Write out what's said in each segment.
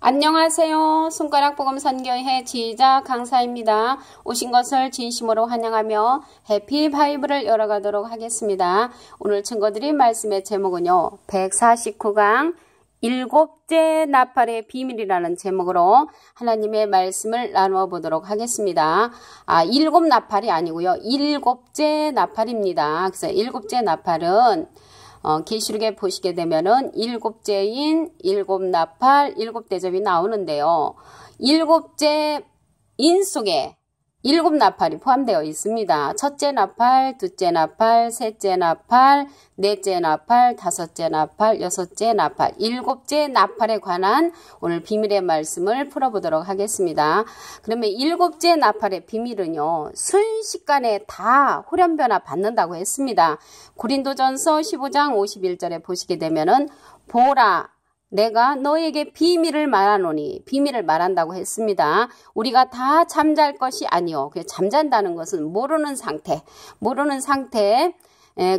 안녕하세요. 손가락복음선교회 지휘자 강사입니다. 오신 것을 진심으로 환영하며 해피 바이블을 열어가도록 하겠습니다. 오늘 증거드린 말씀의 제목은요. 149강 일곱째 나팔의 비밀이라는 제목으로 하나님의 말씀을 나누어 보도록 하겠습니다. 일곱 나팔이 아니고요. 일곱째 나팔입니다. 그래서 일곱째 나팔은 계시록에 보시게 되면은 일곱째인 일곱 나팔, 일곱 대접이 나오는데요. 일곱째 인 속에 일곱 나팔이 포함되어 있습니다. 첫째 나팔, 둘째 나팔, 셋째 나팔, 넷째 나팔, 다섯째 나팔, 여섯째 나팔, 일곱째 나팔에 관한 오늘 비밀의 말씀을 풀어보도록 하겠습니다. 그러면 일곱째 나팔의 비밀은요. 순식간에 다 후련변화 받는다고 했습니다. 고린도전서 15장 51절에 보시게 되면은 보라 내가 너에게 비밀을 말하노니 비밀을 말한다고 했습니다. 우리가 다 잠잘 것이 아니요. 잠잔다는 것은 모르는 상태.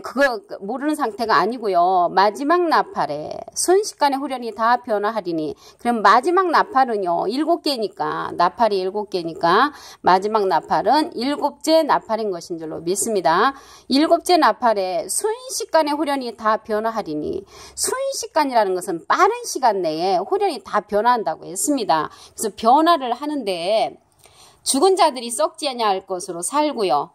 그거 모르는 상태가 아니고요. 마지막 나팔에 순식간에 후련이 다 변화하리니 그럼 마지막 나팔은요. 7개니까 나팔이 7개니까 마지막 나팔은 일곱째 나팔인 것인 줄로 믿습니다. 일곱째 나팔에 순식간에 후련이 다 변화하리니 순식간이라는 것은 빠른 시간 내에 후련이 다 변화한다고 했습니다. 그래서 변화를 하는데 죽은 자들이 썩지 아니할 것으로 살고요.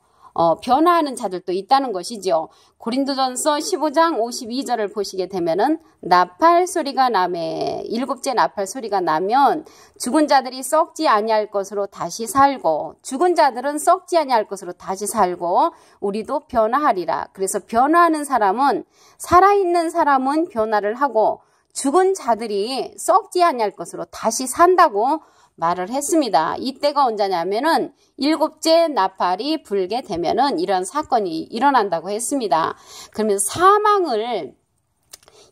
변화하는 자들도 있다는 것이죠. 고린도전서 15장 52절을 보시게 되면은 나팔 소리가 나매 일곱째 나팔 소리가 나면 죽은 자들이 썩지 아니할 것으로 다시 살고 죽은 자들은 썩지 아니할 것으로 다시 살고 우리도 변화하리라. 그래서 변화하는 사람은 살아있는 사람은 변화를 하고 죽은 자들이 썩지 아니할 것으로 다시 산다고 말을 했습니다. 이때가 언제냐면은 일곱째 나팔이 불게 되면은 이런 사건이 일어난다고 했습니다. 그러면 사망을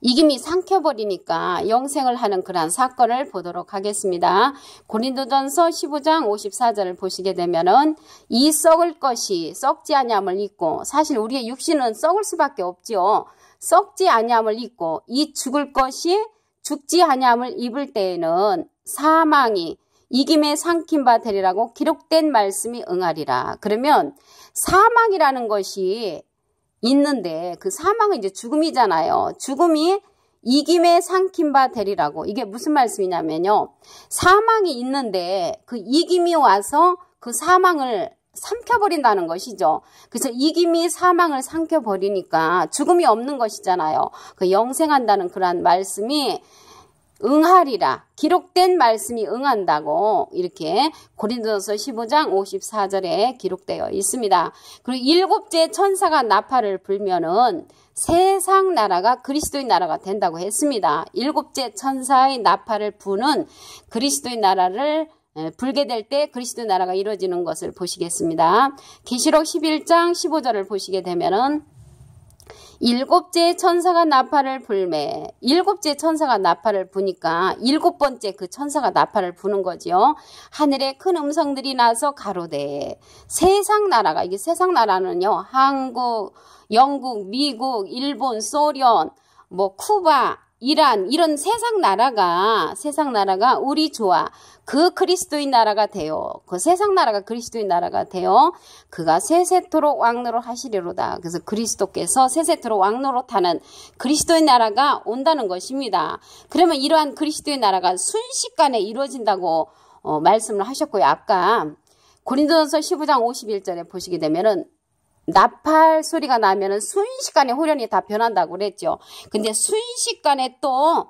이김이 삼켜버리니까 영생을 하는 그러한 사건을 보도록 하겠습니다. 고린도전서 15장 54절을 보시게 되면은 이 썩을 것이 썩지 아니함을 잊고 사실 우리의 육신은 썩을 수밖에 없지요. 썩지 아니함을 잊고 이 죽을 것이 죽지 아니함을 입을 때에는 사망이 이김에 삼킨 바 되리라고 기록된 말씀이 응하리라. 그러면 사망이라는 것이 있는데 그 사망은 이제 죽음이잖아요. 죽음이 이김에 삼킨 바 되리라고. 이게 무슨 말씀이냐면요. 사망이 있는데 그 이김이 와서 그 사망을 삼켜버린다는 것이죠. 그래서 이김이 사망을 삼켜버리니까 죽음이 없는 것이잖아요. 그 영생한다는 그러한 말씀이 응하리라. 기록된 말씀이 응한다고 이렇게 고린도전서 15장 54절에 기록되어 있습니다. 그리고 일곱째 천사가 나팔을 불면은 세상 나라가 그리스도의 나라가 된다고 했습니다. 일곱째 천사의 나팔을 부는 그리스도의 나라를 불게 될 때 그리스도의 나라가 이루어지는 것을 보시겠습니다. 계시록 11장 15절을 보시게 되면은 일곱째 천사가 나팔을 불매 일곱째 천사가 나팔을 부니까 일곱 번째 그 천사가 나팔을 부는 거지요. 하늘에 큰 음성들이 나서 가로되 세상 나라가 이게 세상 나라는요. 한국, 영국, 미국, 일본, 소련, 쿠바, 이란 이런 세상 나라가 우리 주와 그 그리스도의 나라가 되어 그 세상 나라가 그리스도의 나라가 되어 그가 세세토록 왕노릇 하시리로다. 그래서 그리스도께서 세세토록 왕노릇 하는 그리스도의 나라가 온다는 것입니다. 그러면 이러한 그리스도의 나라가 순식간에 이루어진다고 말씀을 하셨고요. 아까 고린도전서 15장 51절에 보시게 되면은 나팔 소리가 나면은 순식간에 후련이 다 변한다고 그랬죠. 근데 순식간에 또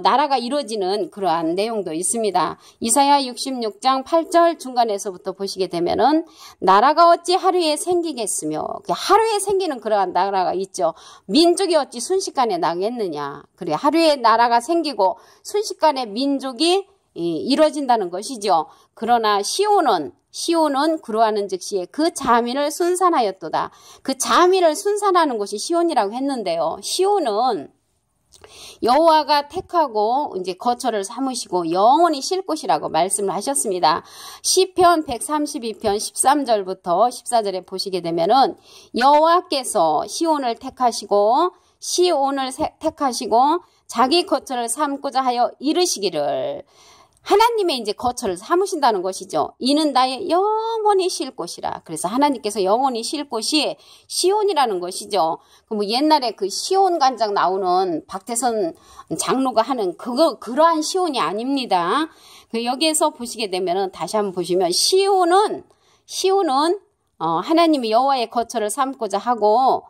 나라가 이루어지는 그러한 내용도 있습니다. 이사야 66장 8절 중간에서부터 보시게 되면은 나라가 어찌 하루에 생기겠으며 하루에 생기는 그러한 나라가 있죠. 민족이 어찌 순식간에 나겠느냐. 그래 하루에 나라가 생기고 순식간에 민족이 이루어진다는 것이죠. 그러나 시온은 그러하는 즉시에 그 자민을 순산하였도다. 그 자민을 순산하는 곳이 시온이라고 했는데요. 시온은 여호와가 택하고 이제 거처를 삼으시고 영원히 쉴 곳이라고 말씀을 하셨습니다. 시편 132편 13절부터 14절에 보시게 되면은 여호와께서 시온을 택하시고 시온을 택하시고 자기 거처를 삼고자 하여 이르시기를. 하나님의 이제 거처를 삼으신다는 것이죠. 이는 나의 영원히 쉴 곳이라. 그래서 하나님께서 영원히 쉴 곳이 시온이라는 것이죠. 뭐 옛날에 그 시온 간장 나오는 박태선 장로가 하는 그러한 시온이 아닙니다. 여기에서 보시게 되면은 다시 한번 보시면 시온은 하나님이 여호와의 거처를 삼고자 하고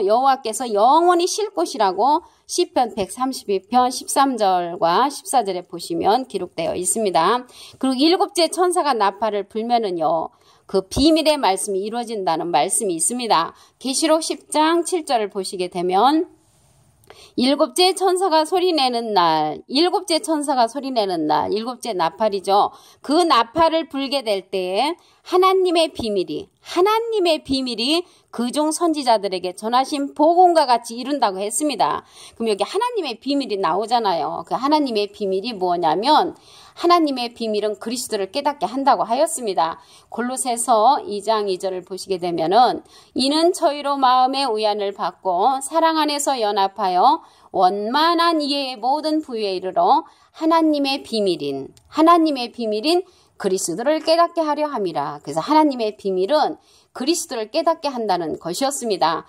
여호와께서 영원히 쉴 곳이라고 시편 132편 13절과 14절에 보시면 기록되어 있습니다. 그리고 7째 천사가 나팔을 불면은요, 그 비밀의 말씀이 이루어진다는 말씀이 있습니다. 계시록 10장 7절을 보시게 되면 7째 천사가 소리내는 날, 7째 나팔이죠. 그 나팔을 불게 될 때에 하나님의 비밀이 그중 선지자들에게 전하신 복음과 같이 이룬다고 했습니다. 그럼 여기 하나님의 비밀이 나오잖아요. 그 하나님의 비밀이 뭐냐면 하나님의 비밀은 그리스도를 깨닫게 한다고 하였습니다. 골로새서 2장 2절을 보시게 되면은 이는 저희로 마음의 위안을 받고 사랑 안에서 연합하여 원만한 이해의 모든 부위에 이르러 하나님의 비밀인 그리스도를 깨닫게 하려 함이라. 그래서 하나님의 비밀은 그리스도를 깨닫게 한다는 것이었습니다.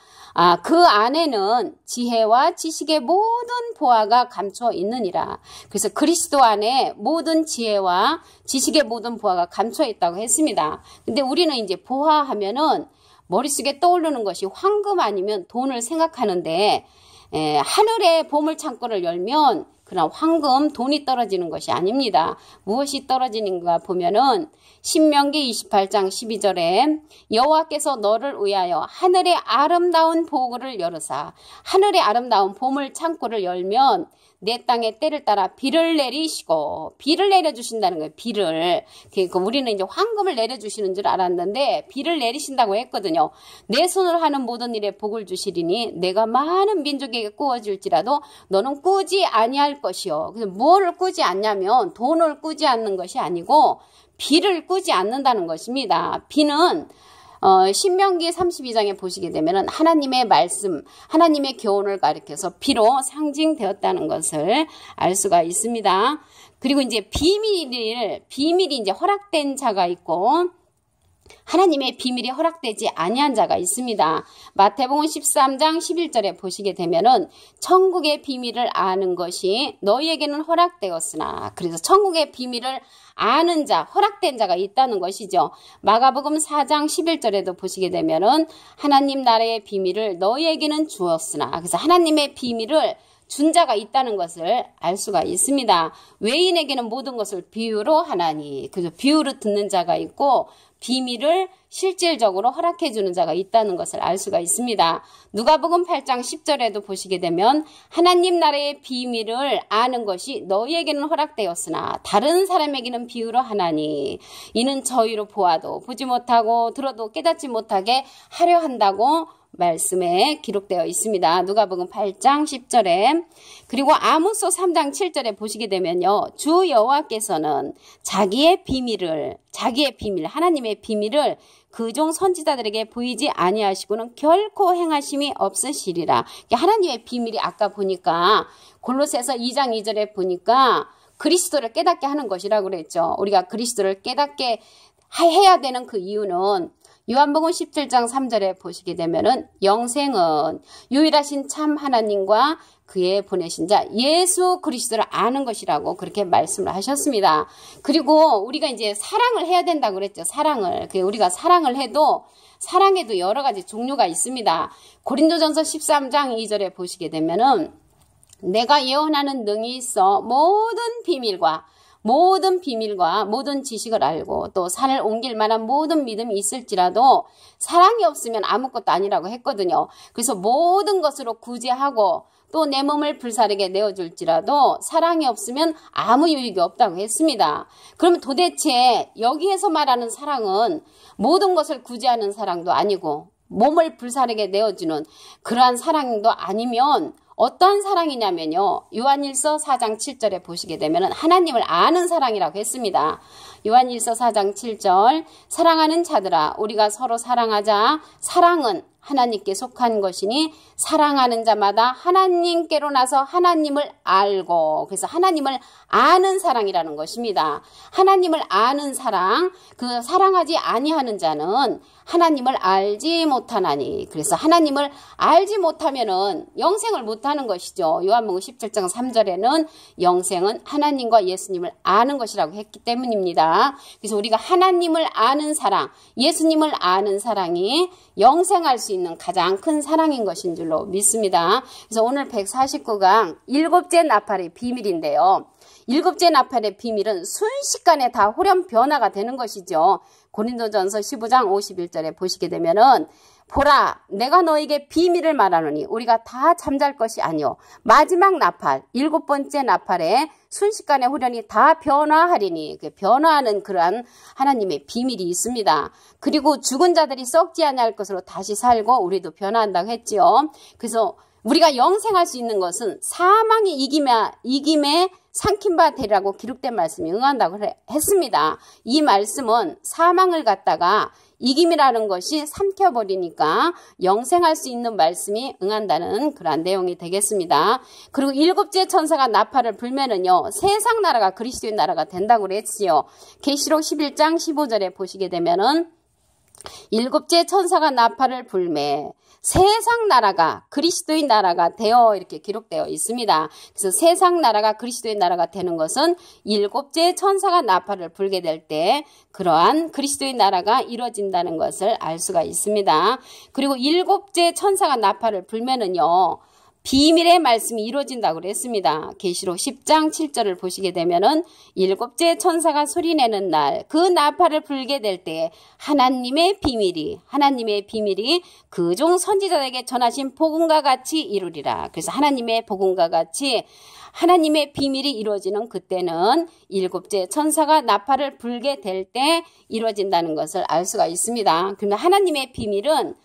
그 안에는 지혜와 지식의 모든 보화가 감춰 있느니라. 그래서 그리스도 안에 모든 지혜와 지식의 모든 보화가 감춰 있다고 했습니다. 근데 우리는 이제 보화 하면은 머릿속에 떠오르는 것이 황금 아니면 돈을 생각하는데, 하늘의 보물 창고를 열면 그러나 황금, 돈이 떨어지는 것이 아닙니다. 무엇이 떨어지는가 보면은 신명기 28장 12절에 여호와께서 너를 위하여 하늘의 아름다운 보고를 열으사, 하늘의 아름다운 보물 창고를 열면 내 땅에 때를 따라 비를 내리시고, 비를 내려주신다는 거예요. 비를. 그러니까 우리는 이제 황금을 내려주시는 줄 알았는데 비를 내리신다고 했거든요. 내 손으로 하는 모든 일에 복을 주시리니 내가 많은 민족에게 꾸어줄지라도 너는 꾸지 아니할 것이요. 그래서 뭐를 꾸지 않냐면 돈을 꾸지 않는 것이 아니고 비를 꾸지 않는다는 것입니다. 비는 신명기 32장에 보시게 되면 하나님의 말씀, 하나님의 교훈을 가리켜서 비로 상징되었다는 것을 알 수가 있습니다. 그리고 이제 비밀이 이제 허락된 자가 있고 하나님의 비밀이 허락되지 아니한 자가 있습니다. 마태복음 13장 11절에 보시게 되면은 천국의 비밀을 아는 것이 너희에게는 허락되었으나, 그래서 천국의 비밀을 아는 자, 허락된 자가 있다는 것이죠. 마가복음 4장 11절에도 보시게 되면은 하나님 나라의 비밀을 너희에게는 주었으나, 그래서 하나님의 비밀을 준 자가 있다는 것을 알 수가 있습니다. 외인에게는 모든 것을 비유로 하나니, 그래서 비유로 듣는 자가 있고 비밀을 실질적으로 허락해 주는 자가 있다는 것을 알 수가 있습니다. 누가복음 8장 10절에도 보시게 되면 하나님 나라의 비밀을 아는 것이 너희에게는 허락되었으나 다른 사람에게는 비유로 하나니 이는 저희로 보아도 보지 못하고 들어도 깨닫지 못하게 하려 한다고 말씀에 기록되어 있습니다. 누가복음 8장 10절에. 그리고 아모스 3장 7절에 보시게 되면요, 주 여호와께서는 자기의 비밀, 하나님의 비밀을 그종 선지자들에게 보이지 아니하시고는 결코 행하심이 없으시리라. 하나님의 비밀이 아까 보니까 골로새서 2장 2절에 보니까 그리스도를 깨닫게 하는 것이라고 그랬죠. 우리가 그리스도를 깨닫게 해야 되는 그 이유는 요한복음 17장 3절에 보시게 되면은 영생은 유일하신 참 하나님과 그의 보내신 자 예수 그리스도를 아는 것이라고 그렇게 말씀을 하셨습니다. 그리고 우리가 이제 사랑을 해야 된다고 그랬죠. 사랑을. 우리가 사랑을 해도 사랑에도 여러 가지 종류가 있습니다. 고린도전서 13장 2절에 보시게 되면은 내가 예언하는 능이 있어 모든 비밀과 모든 지식을 알고 또 산을 옮길 만한 모든 믿음이 있을지라도 사랑이 없으면 아무것도 아니라고 했거든요. 그래서 모든 것으로 구제하고 또 내 몸을 불사르게 내어줄지라도 사랑이 없으면 아무 유익이 없다고 했습니다. 그러면 도대체 여기에서 말하는 사랑은 모든 것을 구제하는 사랑도 아니고 몸을 불사르게 내어주는 그러한 사랑도 아니면 어떠한 사랑이냐면요, 요한일서 4장 7절에 보시게 되면 하나님을 아는 사랑이라고 했습니다. 요한일서 4장 7절 사랑하는 자들아 우리가 서로 사랑하자. 사랑은 하나님께 속한 것이니 사랑하는 자마다 하나님께로 나서 하나님을 알고, 그래서 하나님을 아는 사랑이라는 것입니다. 하나님을 아는 사랑, 그 사랑하지 아니하는 자는 하나님을 알지 못하나니, 그래서 하나님을 알지 못하면은 영생을 못하는 것이죠. 요한복음 17장 3절에는 영생은 하나님과 예수님을 아는 것이라고 했기 때문입니다. 그래서 우리가 하나님을 아는 사랑, 예수님을 아는 사랑이 영생할 수 있는 가장 큰 사랑인 것인 줄로 믿습니다. 그래서 오늘 149강 일곱째 나팔의 비밀인데요. 일곱째 나팔의 비밀은 순식간에 다 호련 변화가 되는 것이죠. 고린도전서 15장 51절에 보시게 되면은 보라 내가 너에게 비밀을 말하노니 우리가 다 잠잘 것이 아니요 마지막 나팔 일곱 번째 나팔에 순식간에 후련이 다 변화하리니, 변화하는 그러한 하나님의 비밀이 있습니다. 그리고 죽은 자들이 썩지 아니할 것으로 다시 살고 우리도 변화한다고 했지요. 그래서 우리가 영생할 수 있는 것은 사망이 이김에 삼킨 바 되리라고 기록된 말씀이 응한다고 했습니다. 이 말씀은 사망을 갖다가 이김이라는 것이 삼켜버리니까 영생할 수 있는 말씀이 응한다는 그러한 내용이 되겠습니다. 그리고 일곱째 천사가 나팔을 불면은요, 세상 나라가 그리스도의 나라가 된다고 그랬지요. 계시록 11장 15절에 보시게 되면은 일곱째 천사가 나팔을 불매 세상 나라가 그리스도의 나라가 되어 이렇게 기록되어 있습니다. 그래서 세상 나라가 그리스도의 나라가 되는 것은 일곱째 천사가 나팔을 불게 될 때 그러한 그리스도의 나라가 이루어진다는 것을 알 수가 있습니다. 그리고 일곱째 천사가 나팔을 불면은요, 비밀의 말씀이 이루어진다고 그랬습니다. 계시록 10장 7절을 보시게 되면은 일곱째 천사가 소리내는 날 그 나팔을 불게 될 때 하나님의 비밀이 그 종 선지자에게 전하신 복음과 같이 이루리라. 그래서 하나님의 복음과 같이 하나님의 비밀이 이루어지는 그때는 일곱째 천사가 나팔을 불게 될 때 이루어진다는 것을 알 수가 있습니다. 그런데 하나님의 비밀은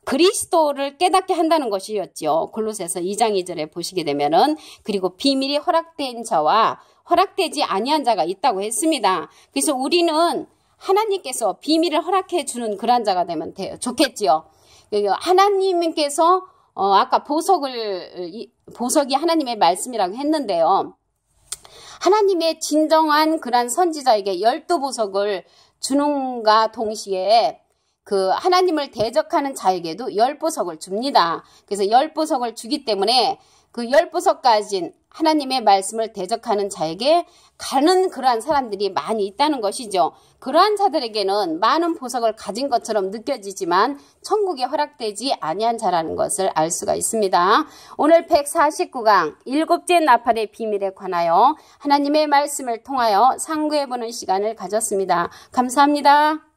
그리스도를 깨닫게 한다는 것이었죠. 골로새서 2장 2절에 보시게 되면은 그리고 비밀이 허락된 자와 허락되지 아니한 자가 있다고 했습니다. 그래서 우리는 하나님께서 비밀을 허락해 주는 그런 자가 되면 좋겠지요. 하나님께서 아까 보석이 하나님의 말씀이라고 했는데요. 하나님의 진정한 그런 선지자에게 12보석을 주는가 동시에 그 하나님을 대적하는 자에게도 10보석을 줍니다. 그래서 10보석을 주기 때문에 그 10보석 가진 하나님의 말씀을 대적하는 자에게 가는 그러한 사람들이 많이 있다는 것이죠. 그러한 자들에게는 많은 보석을 가진 것처럼 느껴지지만 천국에 허락되지 아니한 자라는 것을 알 수가 있습니다. 오늘 149강 일곱째 나팔의 비밀에 관하여 하나님의 말씀을 통하여 상고해보는 시간을 가졌습니다. 감사합니다.